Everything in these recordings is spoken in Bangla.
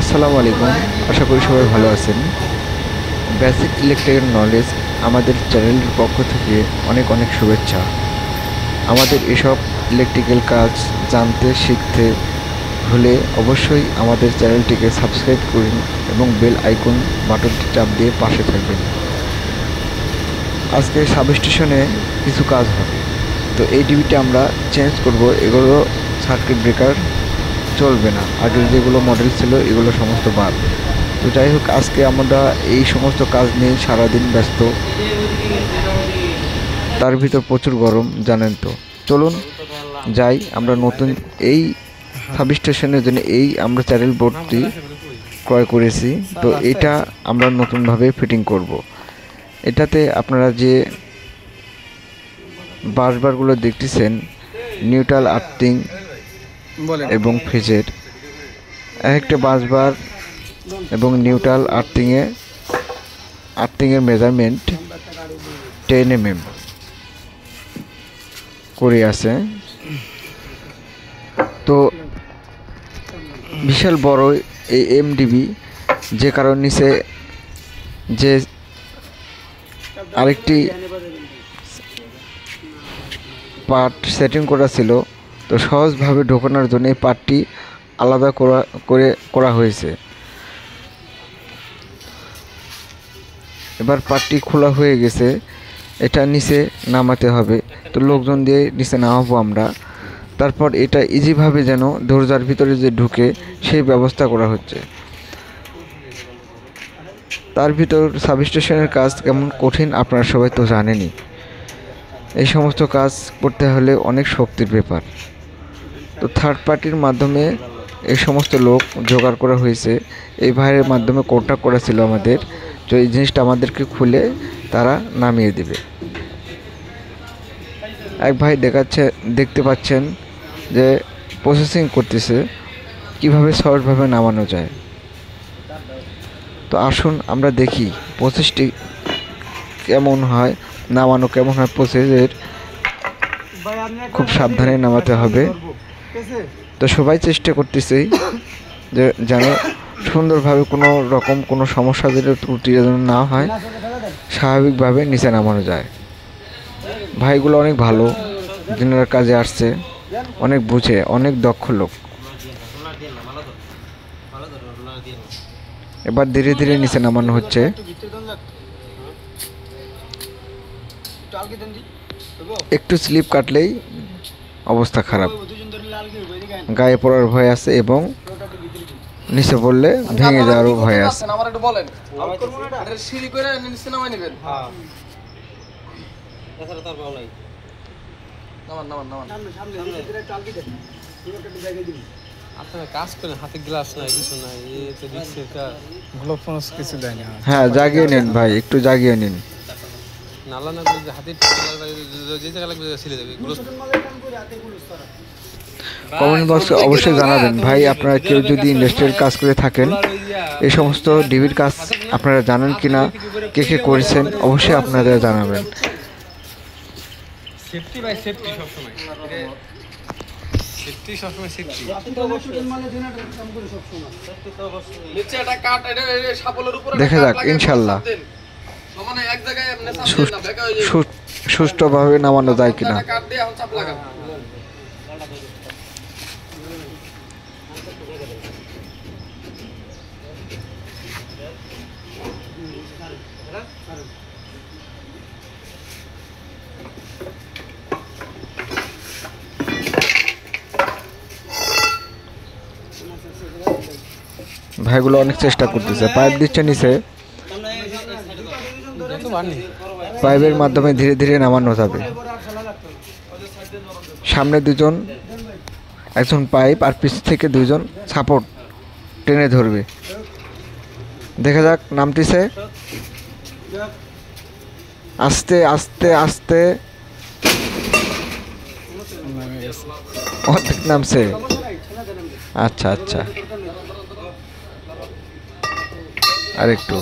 আসসালামু আলাইকুম। আশা করি সবাই ভালো আছেন। বেসিক ইলেকট্রিক্যাল নলেজ আমাদের চ্যানেলের পক্ষ থেকে অনেক অনেক শুভেচ্ছা। আমাদের এসব ইলেকট্রিক্যাল কাজ জানতে শিখতে হলে অবশ্যই আমাদের চ্যানেলটিকে সাবস্ক্রাইব করুন এবং বেল আইকন বাটনটি চাপ দিয়ে পাশে থাকবেন। আজকে সাবস্টেশনে কিছু কাজ হবে, তো এই ডিবিটা আমরা চেঞ্জ করব। এগুলো সার্কিট ব্রেকার চলবে না, আগের যেগুলো মডেল ছিল এগুলো সমস্ত বাদ। তো যাই হোক, আজকে আমরা এই সমস্ত কাজ নিয়ে সারাদিন ব্যস্ত, তার ভিতর প্রচুর গরম জানেন তো। চলুন যাই, আমরা নতুন এই সাবস্টেশনের জন্য আমরা চ্যানেল বোর্ডটি ক্রয় করেছি। তো এটা আমরা নতুনভাবে ফিটিং করব। এটাতে আপনারা যে বাসবারগুলো দেখতেছেন, নিউট্রাল আর্থিং এবং ফেজের একটা বাসবার এবং নিউট্রাল আর্থিংয়ের মেজারমেন্ট 10 mm করে আছে। তো বিশাল বড় এই এমডিবি, যে কারণ নিচে যে আরেকটি পার্ট সেটিং করা ছিল, তো সহজভাবে ঢোকানোর জন্য এই পার্টটি আলাদা করা হয়েছে। এবার পার্টটি খোলা হয়ে গেছে, এটা নিচে নামাতে হবে। তো লোকজন দিয়ে নিচে নামাবো আমরা। তারপর এটা ইজিভাবে যেন দরজার ভিতরে যে ঢুকে সেই ব্যবস্থা করা হচ্ছে। তার ভিতর সাবস্টেশনের কাজ কেমন কঠিন আপনারা সবাই তো জানেনই। এই সমস্ত কাজ করতে হলে অনেক শক্তির ব্যাপার। তো থার্ড পার্টির মাধ্যমে এই সমস্ত লোক জোগাড় করা হয়েছে। এই ভাইয়ের মাধ্যমে কন্ট্যাক্ট করা ছিল আমাদের, তো এই জিনিসটা আমাদেরকে খুলে তারা নামিয়ে দেবে। এক ভাই দেখতে পাচ্ছেন যে প্রসেসিং করতেছে কিভাবে সহজভাবে নামানো যায়। তো আসুন আমরা দেখি প্রসেসটি কেমন হয়, নামানো কেমন হয়। প্রসেসের খুব সাবধানে নামাতে হবে। তো সবাই চেষ্টা করতেছে যে যেন সুন্দরভাবে কোনো সমস্যা ত্রুটি যেন না হয়, স্বাভাবিকভাবে নিচে নামানো যায়। ভাইগুলো অনেক ভালো, যিনারা কাজে আসছে, অনেক বুঝে, অনেক দক্ষ লোক। এবার ধীরে ধীরে নিচে নামানো হচ্ছে। একটু স্লিপ কাটলেই অবস্থা খারাপ, গায়ে পড়ার ভয় আছে এবং নিচে পড়লে ভেঙে যাওয়ারও ভয় আছে। হ্যাঁ, জাগিয়ে নিন ভাই, একটু জাগিয়ে নিন। কমেন্ট বক্সে অবশ্যই জানাবেন ভাই, আপনারা কেউ যদি ইন্ডাস্ট্রিয়াল কাজ করে থাকেন, এই সমস্ত ডিবির কাজ আপনারা জানেন কিনা, কে কে করেছেন, অবশ্যই আপনারা জানাবেন। দেখা যাক, ইনশাল্লাহ সুষ্ঠুভাবে নামানো যায় কিনা। ভাইগুলো অনেক চেষ্টা করতেছে, পাইপ দিচ্ছে নিচে, পাইপের মাধ্যমে ধীরে ধীরে নামানো যাবে। সামনে দুজন, একজন পাইপ আর পিছ থেকে দুজন সাপোর্ট টেনে ধরবে। দেখা যাক, নামতেছে আস্তে আস্তে আস্তে, অর্ধেক নামছে। আচ্ছা আচ্ছা, আরেকটু।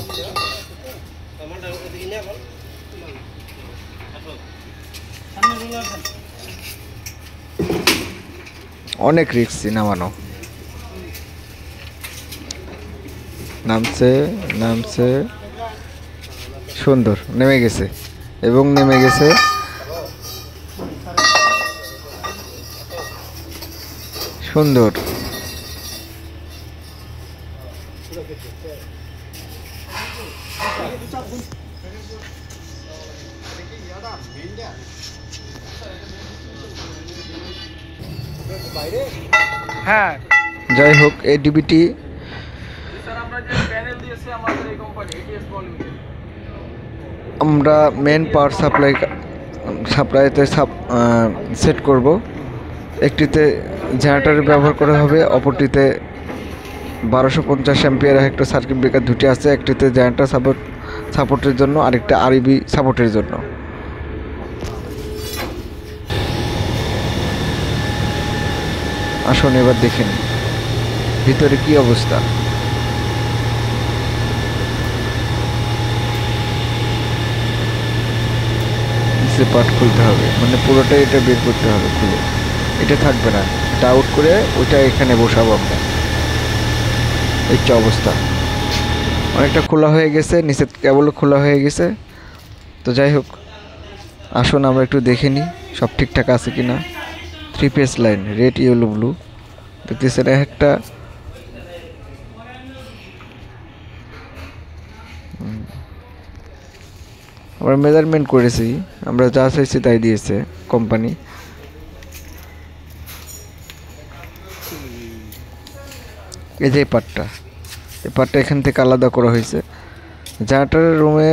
অনেক রিস্ক নামানো। নামছে নামছে, সুন্দর নেমে গেছে এবং নেমে গেছে। সুন্দর। হ্যাঁ যাই হোক, এই ডিবিটি আমরা মেন পাওয়ার সাপ্লাইতে সেট করব। একটিতে জেনারেটর ব্যবহার করা হবে, অপরটিতে 1250 অ্যাম্পিয়ার একটা সার্কিট ব্রেকার দুটি আছে। একটিতে জেনারেটর সাপোর্টের জন্য, আরেকটা আরইবি সাপোর্টের জন্য। আসুন এবার দেখেন ভিতরে কি অবস্থা। পার্ট খুলতে হবে, মানে পুরোটাই এটা বের করতে হবে খুলে, এটা থাকবে না, এটা আউট করে ওইটা এখানে বসাবো আমরা। এই যে অবস্থা, অনেকটা খোলা হয়ে গেছে, নিচে কেবল খোলা হয়ে গেছে। তো যাই হোক, আসুন আমরা একটু দেখে নিই সব ঠিকঠাক আছে কি না। 3 phase line, red yellow blue দেখতেছেন একটা। আমরা মেজারমেন্ট করেছি, আমরা যা চাইছি তাই দিয়েছে কোম্পানি। এই যে এই পার্টটা এখান থেকে আলাদা করা হয়েছে। জেনারেটরের রুমে